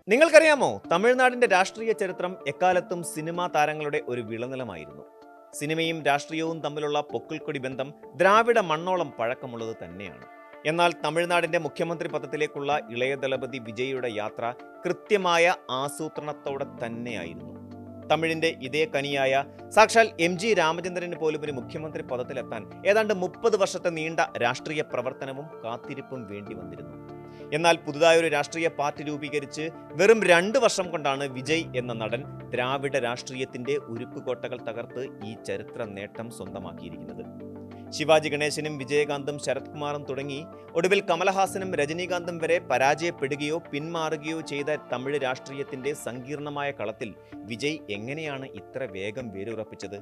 നിങ്ങൾക്കറിയാമോ, തമിഴ്നാടിന്റെ രാഷ്ട്രീയ ചരിത്രം എക്കാലത്തും സിനിമാ താരങ്ങളുടെ ഒരു വിളനിലമായിരുന്നു. സിനിമയും രാഷ്ട്രീയവും തമ്മിലുള്ള പൊക്കിൾക്കൊടി ബന്ധം ദ്രാവിഡ മണ്ണോളം പഴക്കമുള്ളത് തന്നെയാണ്. എന്നാൽ തമിഴ്നാടിന്റെ മുഖ്യമന്ത്രി പദത്തിലേക്കുള്ള ഇളയ ദളപതി വിജയിയുടെ യാത്ര കൃത്യമായ ആസൂത്രണത്തോടെ തന്നെയായിരുന്നു. തമിഴിന്റെ ഇതേ കനിയായ സാക്ഷാൽ MG രാമചന്ദ്രന് പോലും ഒരു മുഖ്യമന്ത്രി പദത്തിലെത്താൻ ഏതാണ്ട് 30 വർഷത്തെ നീണ്ട രാഷ്ട്രീയ പ്രവർത്തനവും കാത്തിരിപ്പും വേണ്ടി വന്നിരുന്നു. എന്നാൽ പുതുതായൊരു രാഷ്ട്രീയ പാർട്ടി രൂപീകരിച്ച് വെറും 2 വർഷം കൊണ്ടാണ് വിജയ് എന്ന നടൻ ദ്രാവിഡ രാഷ്ട്രീയത്തിന്റെ ഉരുക്കുകോട്ടകൾ തകർത്ത് ഈ ചരിത്ര നേട്ടം സ്വന്തമാക്കിയിരിക്കുന്നത്. ശിവാജി ഗണേശനും വിജയകാന്തും ശരത് കുമാറും തുടങ്ങി ഒടുവിൽ കമലഹാസനും രജനീകാന്തും വരെ പരാജയപ്പെടുകയോ പിന്മാറുകയോ ചെയ്ത തമിഴ് രാഷ്ട്രീയത്തിന്റെ സങ്കീർണമായ കളത്തിൽ വിജയ് എങ്ങനെയാണ് ഇത്ര വേഗം വേരുറപ്പിച്ചത്?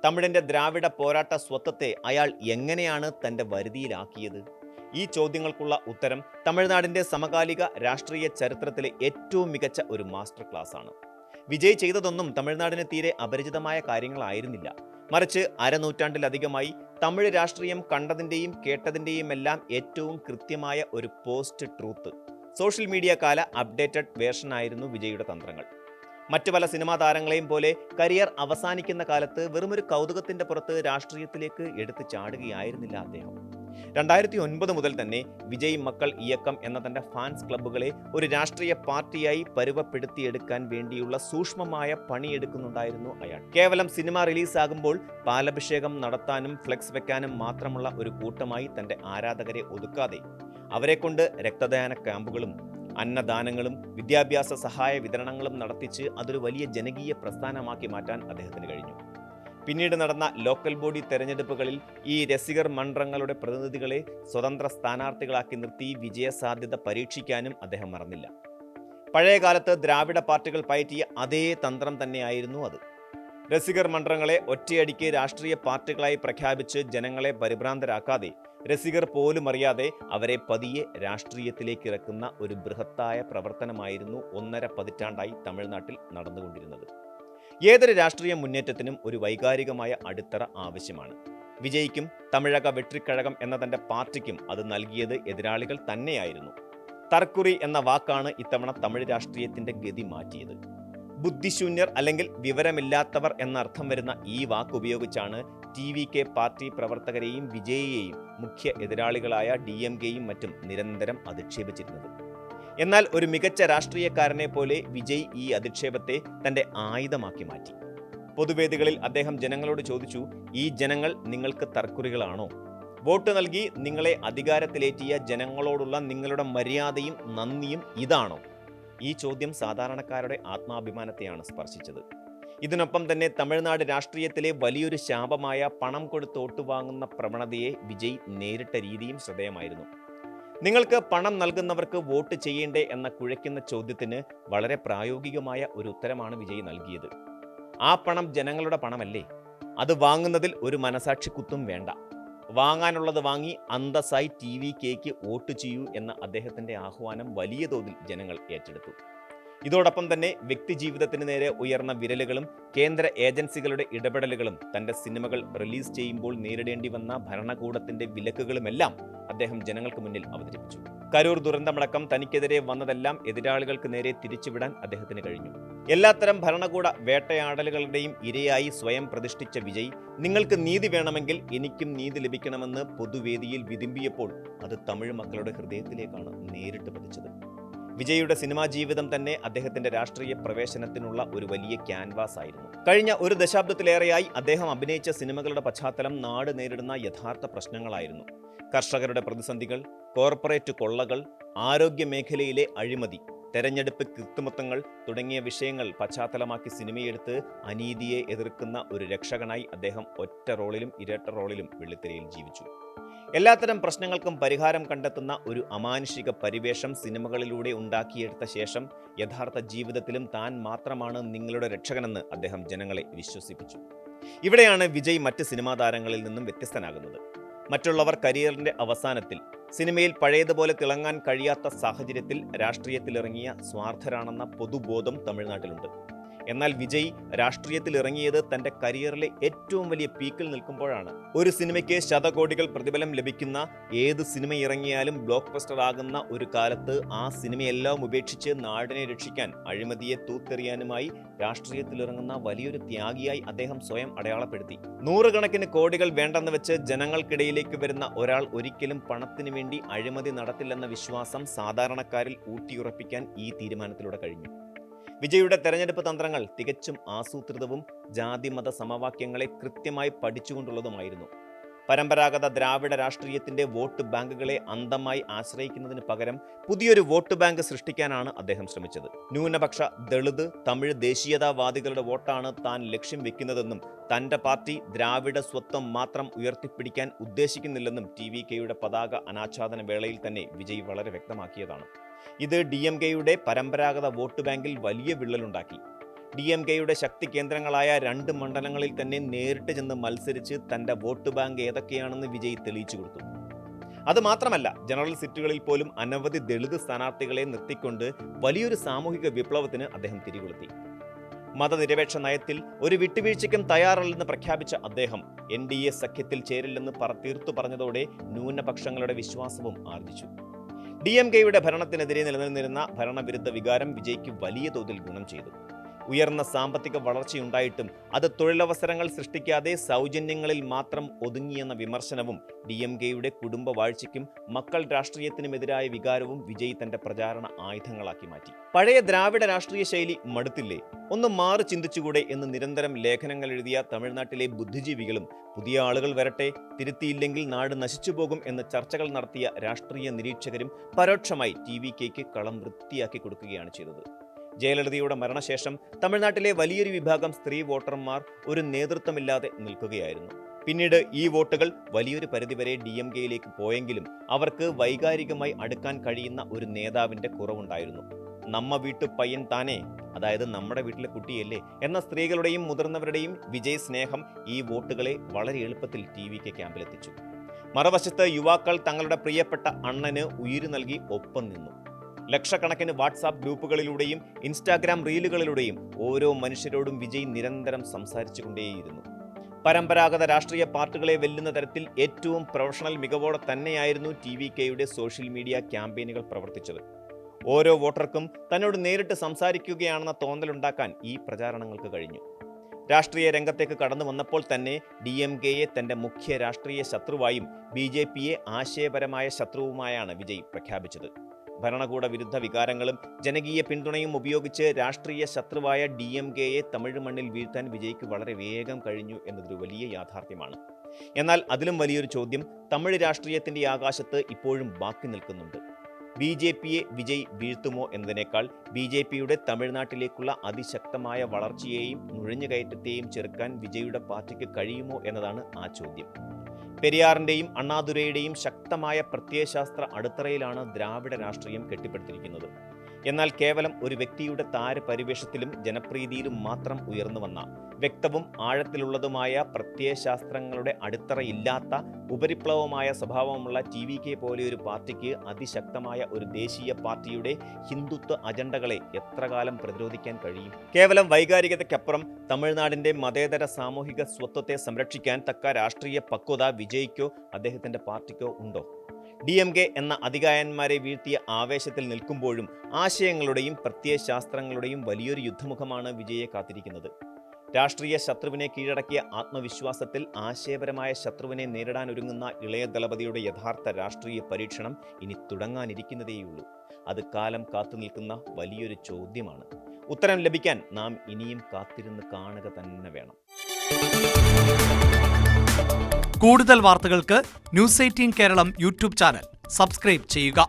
തമിഴിന്റെ ദ്രാവിഡ പോരാട്ട സ്വത്വത്തെ അയാൾ എങ്ങനെയാണ് തന്റെ വരുതിയിലാക്കിയത്? ഈ ചോദ്യങ്ങൾക്കുള്ള ഉത്തരം തമിഴ്നാടിന്റെ സമകാലിക രാഷ്ട്രീയ ചരിത്രത്തിലെ ഏറ്റവും മികച്ച ഒരു മാസ്റ്റർ ക്ലാസ് ആണ്. വിജയ് ചെയ്തതൊന്നും തമിഴ്നാടിന് തീരെ അപരിചിതമായ കാര്യങ്ങളായിരുന്നില്ല. മറിച്ച് അരനൂറ്റാണ്ടിലധികമായി തമിഴ് രാഷ്ട്രീയം കണ്ടതിൻ്റെയും കേട്ടതിൻ്റെയും എല്ലാം ഏറ്റവും കൃത്യമായ ഒരു പോസ്റ്റ് ട്രൂത്ത്, സോഷ്യൽ മീഡിയ കാല അപ്ഡേറ്റഡ് വേർഷനായിരുന്നു വിജയുടെ തന്ത്രങ്ങൾ. മറ്റു പല സിനിമാ താരങ്ങളെയും പോലെ കരിയർ അവസാനിക്കുന്ന കാലത്ത് വെറുമൊരു കൗതുകത്തിന്റെ പുറത്ത് രാഷ്ട്രീയത്തിലേക്ക് എടുത്തു ചാടുകയായിരുന്നില്ല അദ്ദേഹം. 2009 മുതൽ തന്നെ വിജയ് മക്കൾ ഇയക്കം എന്ന തന്റെ ഫാൻസ് ക്ലബ്ബുകളെ ഒരു രാഷ്ട്രീയ പാർട്ടിയായി പരുവപ്പെടുത്തിയെടുക്കാൻ വേണ്ടിയുള്ള സൂക്ഷ്മമായ പണിയെടുക്കുന്നുണ്ടായിരുന്നു അയാൾ. കേവലം സിനിമ റിലീസാകുമ്പോൾ പാലഭിഷേകം നടത്താനും ഫ്ലെക്സ് വെക്കാനും മാത്രമുള്ള ഒരു കൂട്ടമായി തന്റെ ആരാധകരെ ഒതുക്കാതെ അവരെ കൊണ്ട് രക്തദാന ക്യാമ്പുകളും അന്നദാനങ്ങളും വിദ്യാഭ്യാസ സഹായ വിതരണങ്ങളും നടത്തിച്ച് അതൊരു വലിയ ജനകീയ പ്രസ്ഥാനമാക്കി മാറ്റാൻ അദ്ദേഹത്തിന് കഴിഞ്ഞു. പിന്നീട് നടന്ന ലോക്കൽ ബോഡി തെരഞ്ഞെടുപ്പുകളിൽ ഈ രസികർ മണ്ഡലങ്ങളുടെ പ്രതിനിധികളെ സ്വതന്ത്ര സ്ഥാനാർത്ഥികളാക്കി നിർത്തി വിജയസാധ്യത പരീക്ഷിക്കാനും അദ്ദേഹം മറന്നില്ല. പഴയകാലത്ത് ദ്രാവിഡ പാർട്ടികൾ പയറ്റിയ അതേ തന്ത്രം തന്നെയായിരുന്നു അത്. രസികർ മണ്ഡലങ്ങളെ ഒറ്റയടിക്ക് രാഷ്ട്രീയ പാർട്ടികളായി പ്രഖ്യാപിച്ച് ജനങ്ങളെ പരിഭ്രാന്തരാക്കാതെ രസികർ പോലും അറിയാതെ അവരെ പതിയെ രാഷ്ട്രീയത്തിലേക്ക് ഇറക്കുന്ന ഒരു ബൃഹത്തായ പ്രവർത്തനമായിരുന്നു 1.5 പതിറ്റാണ്ടായി തമിഴ്നാട്ടിൽ നടന്നുകൊണ്ടിരുന്നത്. ഏതൊരു രാഷ്ട്രീയ മുന്നേറ്റത്തിനും ഒരു വൈകാരികമായ അടിത്തറ ആവശ്യമാണ്. വിജയ്ക്കും തമിഴക വെട്രിക്കഴകം എന്ന തന്റെ പാർട്ടിക്കും അത് നൽകിയത് എതിരാളികൾ തന്നെയായിരുന്നു. തർക്കുറി എന്ന വാക്കാണ് ഇത്തവണ തമിഴ് രാഷ്ട്രീയത്തിന്റെ ഗതി മാറ്റിയത്. ബുദ്ധിശൂന്യർ അല്ലെങ്കിൽ വിവരമില്ലാത്തവർ എന്നർത്ഥം വരുന്ന ഈ വാക്ക് ഉപയോഗിച്ചാണ് TVK പാർട്ടി പ്രവർത്തകരെയും വിജയിയെയും മുഖ്യ എതിരാളികളായ DMKയും മറ്റും നിരന്തരം അധിക്ഷേപിച്ചിരുന്നത്. എന്നാൽ ഒരു മികച്ച രാഷ്ട്രീയക്കാരനെ പോലെ വിജയ് ഈ അധിക്ഷേപത്തെ തന്റെ ആയുധമാക്കി മാറ്റി. പൊതുവേദികളിൽ അദ്ദേഹം ജനങ്ങളോട് ചോദിച്ചു, ഈ ജനങ്ങൾ നിങ്ങൾക്ക് തർക്കുറികളാണോ? വോട്ട് നൽകി നിങ്ങളെ അധികാരത്തിലേറ്റിയ ജനങ്ങളോടുള്ള നിങ്ങളുടെ മര്യാദയും നന്ദിയും ഇതാണോ? ഈ ചോദ്യം സാധാരണക്കാരുടെ ആത്മാഭിമാനത്തെയാണ് സ്പർശിച്ചത്. ഇതിനൊപ്പം തന്നെ തമിഴ്നാട് രാഷ്ട്രീയത്തിലെ വലിയൊരു ശാപമായ പണം കൊടുത്ത് വോട്ട് വാങ്ങുന്ന പ്രവണതയെ വിജയ് നേരിട്ട രീതിയും ശ്രദ്ധേയമായിരുന്നു. നിങ്ങൾക്ക് പണം നൽകുന്നവർക്ക് വോട്ട് ചെയ്യേണ്ടേ എന്ന കുഴയ്ക്കുന്ന ചോദ്യത്തിന് വളരെ പ്രായോഗികമായ ഒരു ഉത്തരമാണ് വിജയ് നൽകിയത്. ആ പണം ജനങ്ങളുടെ പണമല്ലേ? അത് വാങ്ങുന്നതിൽ ഒരു മനസാക്ഷി കുത്തും വേണ്ട. വാങ്ങാനുള്ളത് വാങ്ങി അന്തസ്സായി TVKക്ക് വോട്ട് ചെയ്യൂ എന്ന അദ്ദേഹത്തിന്റെ ആഹ്വാനം വലിയ തോതിൽ ജനങ്ങൾ ഏറ്റെടുത്തു. ഇതോടൊപ്പം തന്നെ വ്യക്തിജീവിതത്തിന് നേരെ ഉയർന്ന വിരലുകളും കേന്ദ്ര ഏജൻസികളുടെ ഇടപെടലുകളും തന്റെ സിനിമകൾ റിലീസ് ചെയ്യുമ്പോൾ നേരിടേണ്ടി വന്ന ഭരണകൂടത്തിന്റെ വിലക്കുകളുമെല്ലാം അദ്ദേഹം ജനങ്ങൾക്ക് മുന്നിൽ അവതരിപ്പിച്ചു. കരൂർ ദുരന്തമടക്കം തനിക്കെതിരെ വന്നതെല്ലാം എതിരാളികൾക്ക് നേരെ തിരിച്ചുവിടാൻ അദ്ദേഹത്തിന് കഴിഞ്ഞു. എല്ലാത്തരം ഭരണകൂട വേട്ടയാടലുകളുടെയും ഇരയായി സ്വയം പ്രതിഷ്ഠിച്ച വിജയ്, നിങ്ങൾക്ക് നീതി വേണമെങ്കിൽ എനിക്കും നീതി ലഭിക്കണമെന്ന് പൊതുവേദിയിൽ വിതുമ്പിയപ്പോൾ അത് തമിഴ് മക്കളുടെ ഹൃദയത്തിലേക്കാണ് നേരിട്ട് പതിച്ചത്. വിജയുടെ സിനിമാ ജീവിതം തന്നെ അദ്ദേഹത്തിന്റെ രാഷ്ട്രീയ പ്രവേശനത്തിനുള്ള ഒരു വലിയ ക്യാൻവാസ് ആയിരുന്നു. കഴിഞ്ഞ ഒരു ദശാബ്ദത്തിലേറെയായി അദ്ദേഹം അഭിനയിച്ച സിനിമകളുടെ പശ്ചാത്തലം നാട് നേരിടുന്ന യഥാർത്ഥ പ്രശ്നങ്ങളായിരുന്നു. കർഷകരുടെ പ്രതിസന്ധികൾ, കോർപ്പറേറ്റ് കൊള്ളകൾ, ആരോഗ്യ മേഖലയിലെ അഴിമതി, തെരഞ്ഞെടുപ്പ് കൃത്രിമത്വങ്ങൾ തുടങ്ങിയ വിഷയങ്ങൾ പശ്ചാത്തലമാക്കി സിനിമയെടുത്ത് അനീതിയെ എതിർക്കുന്ന ഒരു രക്ഷകനായി അദ്ദേഹം ഒറ്റ റോളിലും ഇരട്ട റോളിലും വെള്ളിത്തിരയിൽ ജീവിച്ചു. എല്ലാത്തരം പ്രശ്നങ്ങൾക്കും പരിഹാരം കണ്ടെത്തുന്ന ഒരു അമാനുഷിക പരിവേഷം സിനിമകളിലൂടെ ഉണ്ടാക്കിയെടുത്ത ശേഷം യഥാർത്ഥ ജീവിതത്തിലും താൻ മാത്രമാണ് നിങ്ങളുടെ രക്ഷകനെന്ന് അദ്ദേഹം ജനങ്ങളെ വിശ്വസിപ്പിച്ചു. ഇവിടെയാണ് വിജയ് മറ്റ് സിനിമാ താരങ്ങളിൽ നിന്നും വ്യത്യസ്തനാകുന്നത്. മറ്റുള്ളവർ കരിയറിന്റെ അവസാനത്തിൽ സിനിമയിൽ പഴയതുപോലെ തിളങ്ങാൻ കഴിയാത്ത സാഹചര്യത്തിൽ രാഷ്ട്രീയത്തിലിറങ്ങിയ സ്വാർത്ഥരാണെന്ന പൊതുബോധം തമിഴ്നാട്ടിലുണ്ട്. എന്നാൽ വിജയ് രാഷ്ട്രീയത്തിൽ ഇറങ്ങിയത് തന്റെ കരിയറിലെ ഏറ്റവും വലിയ പീക്കിൽ നിൽക്കുമ്പോഴാണ്. ഒരു സിനിമയ്ക്ക് ശതകോടികൾ പ്രതിഫലം ലഭിക്കുന്ന ഏത് സിനിമ ഇറങ്ങിയാലും ബ്ലോക്ക് ബസ്റ്റർ ആകുന്ന ഒരു കാലത്ത് ആ സിനിമയെല്ലാം ഉപേക്ഷിച്ച് നാടിനെ രക്ഷിക്കാൻ അഴിമതിയെ തൂത്തെറിയാനുമായി രാഷ്ട്രീയത്തിലിറങ്ങുന്ന വലിയൊരു ത്യാഗിയായി അദ്ദേഹം സ്വയം അടയാളപ്പെടുത്തി. നൂറുകണക്കിന് കോടികൾ വേണ്ടെന്ന് വെച്ച് ജനങ്ങൾക്കിടയിലേക്ക് വരുന്ന ഒരാൾ ഒരിക്കലും പണത്തിനു വേണ്ടി അഴിമതി നടത്തില്ലെന്ന വിശ്വാസം സാധാരണക്കാരിൽ ഊട്ടിയുറപ്പിക്കാൻ ഈ തീരുമാനത്തിലൂടെ കഴിഞ്ഞു. വിജയുടെ തെരഞ്ഞെടുപ്പ് തന്ത്രങ്ങൾ തികച്ചും ആസൂത്രിതവും ജാതിമത സമവാക്യങ്ങളെ കൃത്യമായി പഠിച്ചുകൊണ്ടുള്ളതുമായിരുന്നു. പരമ്പരാഗത ദ്രാവിഡ രാഷ്ട്രീയത്തിന്റെ വോട്ട് ബാങ്കുകളെ അന്ധമായി ആശ്രയിക്കുന്നതിന് പകരം പുതിയൊരു വോട്ട് ബാങ്ക് സൃഷ്ടിക്കാനാണ് അദ്ദേഹം ശ്രമിച്ചത്. ന്യൂനപക്ഷ, ദളിത്, തമിഴ് ദേശീയതാവാദികളുടെ വോട്ടാണ് താൻ ലക്ഷ്യം വെക്കുന്നതെന്നും തന്റെ പാർട്ടി ദ്രാവിഡ സ്വത്വം മാത്രം ഉയർത്തിപ്പിടിക്കാൻ ഉദ്ദേശിക്കുന്നില്ലെന്നും TVKയുടെ പതാക അനാച്ഛാദന വേളയിൽ തന്നെ വിജയ് വളരെ വ്യക്തമാക്കിയതാണ്. ഇത് DMKയുടെ പരമ്പരാഗത വോട്ട് ബാങ്കിൽ വലിയ വിള്ളലുണ്ടാക്കി. DMKയുടെ ശക്തി കേന്ദ്രങ്ങളായ 2 മണ്ഡലങ്ങളിൽ തന്നെ നേരിട്ട് ചെന്ന് മത്സരിച്ച് തന്റെ വോട്ട് ബാങ്ക് ഏതൊക്കെയാണെന്ന് വിജയ് തെളിയിച്ചു കൊടുത്തു. അതുമാത്രമല്ല, ജനറൽ സീറ്റുകളിൽ പോലും അനവധി ദളിത് സ്ഥാനാർത്ഥികളെ നിർത്തിക്കൊണ്ട് വലിയൊരു സാമൂഹിക വിപ്ലവത്തിന് അദ്ദേഹം തിരികൊളുത്തി. മതനിരപേക്ഷ നയത്തിൽ ഒരു വിട്ടുവീഴ്ചയ്ക്കും തയ്യാറല്ലെന്ന് പ്രഖ്യാപിച്ച അദ്ദേഹം NDA സഖ്യത്തിൽ ചേരില്ലെന്ന് തീർത്തു പറഞ്ഞതോടെ ന്യൂനപക്ഷങ്ങളുടെ വിശ്വാസവും ആർജിച്ചു. DMKയുടെ ഭരണത്തിനെതിരെ നിലനിന്നിരുന്ന ഭരണവിരുദ്ധ വികാരം വിജയ്ക്ക് വലിയ തോതിൽ ഗുണം ചെയ്തു. ഉയർന്ന സാമ്പത്തിക വളർച്ചയുണ്ടായിട്ടും അത് തൊഴിലവസരങ്ങൾ സൃഷ്ടിക്കാതെ സൗജന്യങ്ങളിൽ മാത്രം ഒതുങ്ങിയെന്ന വിമർശനവും DMKയുടെ കുടുംബ വാഴ്ചയ്ക്കും മക്കൾ രാഷ്ട്രീയത്തിനുമെതിരായ വികാരവും വിജയ് തന്റെ പ്രചാരണ ആയുധങ്ങളാക്കി മാറ്റി. പഴയ ദ്രാവിഡ രാഷ്ട്രീയ ശൈലി മടുത്തില്ലേ, ഒന്ന് മാറി ചിന്തിച്ചുകൂടെ എന്ന് നിരന്തരം ലേഖനങ്ങൾ എഴുതിയ തമിഴ്നാട്ടിലെ ബുദ്ധിജീവികളും പുതിയ ആളുകൾ വരട്ടെ, തിരുത്തിയില്ലെങ്കിൽ നാട് നശിച്ചുപോകും എന്ന ചർച്ചകൾ നടത്തിയ രാഷ്ട്രീയ നിരീക്ഷകരും പരോക്ഷമായി TVKയ്ക്ക് കളം വൃത്തിയാക്കി കൊടുക്കുകയാണ് ചെയ്തത്. ജയലളിതയുടെ മരണശേഷം തമിഴ്നാട്ടിലെ വലിയൊരു വിഭാഗം സ്ത്രീ വോട്ടർമാർ ഒരു നേതൃത്വമില്ലാതെ നിൽക്കുകയായിരുന്നു. പിന്നീട് ഈ വോട്ടുകൾ വലിയൊരു പരിധിവരെ DMKയിലേക്ക് പോയെങ്കിലും അവർക്ക് വൈകാരികമായി അടുക്കാൻ കഴിയുന്ന ഒരു നേതാവിന്റെ കുറവുണ്ടായിരുന്നു. നമ്മ വീട്ടു പയ്യൻ താനേ, അതായത് നമ്മുടെ വീട്ടിലെ കുട്ടിയല്ലേ എന്ന സ്ത്രീകളുടെയും മുതിർന്നവരുടെയും വിജയ് സ്നേഹം ഈ വോട്ടുകളെ വളരെ എളുപ്പത്തിൽ TVK ക്യാമ്പിലെത്തിച്ചു. മറുവശത്ത് യുവാക്കൾ തങ്ങളുടെ പ്രിയപ്പെട്ട അണ്ണന് ഉയിര് നൽകി ഒപ്പം നിന്നു. ലക്ഷക്കണക്കിന് വാട്സാപ്പ് ഗ്രൂപ്പുകളിലൂടെയും ഇൻസ്റ്റാഗ്രാം റീലുകളിലൂടെയും ഓരോ മനുഷ്യരോടും വിജയ് നിരന്തരം സംസാരിച്ചു കൊണ്ടേയിരുന്നു. പരമ്പരാഗത രാഷ്ട്രീയ പാർട്ടികളെ വെല്ലുന്ന തരത്തിൽ ഏറ്റവും പ്രൊഫഷണൽ മികവോടെ തന്നെയായിരുന്നു TVKയുടെ സോഷ്യൽ മീഡിയ ക്യാമ്പയിനുകൾ പ്രവർത്തിച്ചത്. ഓരോ വോട്ടർക്കും തന്നോട് നേരിട്ട് സംസാരിക്കുകയാണെന്ന തോന്നലുണ്ടാക്കാൻ ഈ പ്രചാരണങ്ങൾക്ക് കഴിഞ്ഞു. രാഷ്ട്രീയ രംഗത്തേക്ക് കടന്നു വന്നപ്പോൾ തന്നെ DMKയെ തന്റെ മുഖ്യ രാഷ്ട്രീയ ശത്രുവായും BJPയെ ആശയപരമായ ശത്രുവുമായാണ് വിജയ് പ്രഖ്യാപിച്ചത്. ഭരണകൂട വിരുദ്ധ വികാരങ്ങളും ജനകീയ പിന്തുണയും ഉപയോഗിച്ച് രാഷ്ട്രീയ ശത്രുവായ DMKയെ തമിഴ് മണ്ണിൽ വീഴ്ത്താൻ വിജയ്ക്ക് വളരെ വേഗം കഴിഞ്ഞു എന്നതൊരു വലിയ യാഥാർത്ഥ്യമാണ്. എന്നാൽ അതിലും വലിയൊരു ചോദ്യം തമിഴ് രാഷ്ട്രീയത്തിന്റെ ആകാശത്ത് ഇപ്പോഴും ബാക്കി നിൽക്കുന്നുണ്ട്. BJPയെ വിജയ് വീഴ്ത്തുമോ എന്നതിനേക്കാൾ BJPയുടെ തമിഴ്നാട്ടിലേക്കുള്ള അതിശക്തമായ വളർച്ചയെയും നുഴഞ്ഞുകയറ്റത്തെയും ചെറുക്കാൻ വിജയുടെ പാർട്ടിക്ക് കഴിയുമോ എന്നതാണ് ആ ചോദ്യം. പെരിയാറിന്റെയും അണ്ണാദുരൈയുടെയും ശക്തമായ പ്രത്യയശാസ്ത്ര അടിത്തറയിലാണ് ദ്രാവിഡ രാഷ്ട്രീയം കെട്ടിപ്പടുത്തിരിക്കുന്നത്. എന്നാൽ കേവലം ഒരു വ്യക്തിയുടെ താരപരിവേഷത്തിലും ജനപ്രീതിയിലും മാത്രം ഉയർന്നു വന്ന വ്യക്തവും ആഴത്തിലുള്ളതുമായ പ്രത്യയശാസ്ത്രങ്ങളുടെ അടിത്തറയില്ലാത്ത ഉപരിപ്ലവമായ സ്വഭാവമുള്ള TVK പോലെ ഒരു പാർട്ടിക്ക് അതിശക്തമായ ഒരു ദേശീയ പാർട്ടിയുടെ ഹിന്ദുത്വ അജണ്ടകളെ എത്ര കാലം പ്രതിരോധിക്കാൻ കഴിയും? കേവലം വൈകാരികതയ്ക്കപ്പുറം തമിഴ്നാടിന്റെ മതേതര സാമൂഹിക സ്വത്വത്തെ സംരക്ഷിക്കാൻ തക്ക രാഷ്ട്രീയ പക്വത വിജയ്ക്കോ അദ്ദേഹത്തിന്റെ പാർട്ടിക്കോ ഉണ്ടോ? DMK എന്ന അതികായന്മാരെ വീഴ്ത്തിയ ആവേശത്തിൽ നിൽക്കുമ്പോഴും ആശയങ്ങളുടെയും പ്രത്യയശാസ്ത്രങ്ങളുടെയും വലിയൊരു യുദ്ധമുഖമാണ് വിജയെ കാത്തിരിക്കുന്നത്. രാഷ്ട്രീയ ശത്രുവിനെ കീഴടക്കിയ ആത്മവിശ്വാസത്തിൽ ആശയപരമായ ശത്രുവിനെ നേരിടാനൊരുങ്ങുന്ന ഇളയ ദളപതിയുടെ യഥാർത്ഥ രാഷ്ട്രീയ പരീക്ഷണം ഇനി തുടങ്ങാനിരിക്കുന്നതേയുള്ളൂ. അത് കാലം കാത്തുനിൽക്കുന്ന വലിയൊരു ചോദ്യമാണ്. ഉത്തരം ലഭിക്കാൻ നാം ഇനിയും കാത്തിരുന്ന് കാണുക തന്നെ വേണം. കൂടുതൽ വാർത്തകൾക്ക് News 18 Keralam YouTube channel subscribe ചെയ്യുക.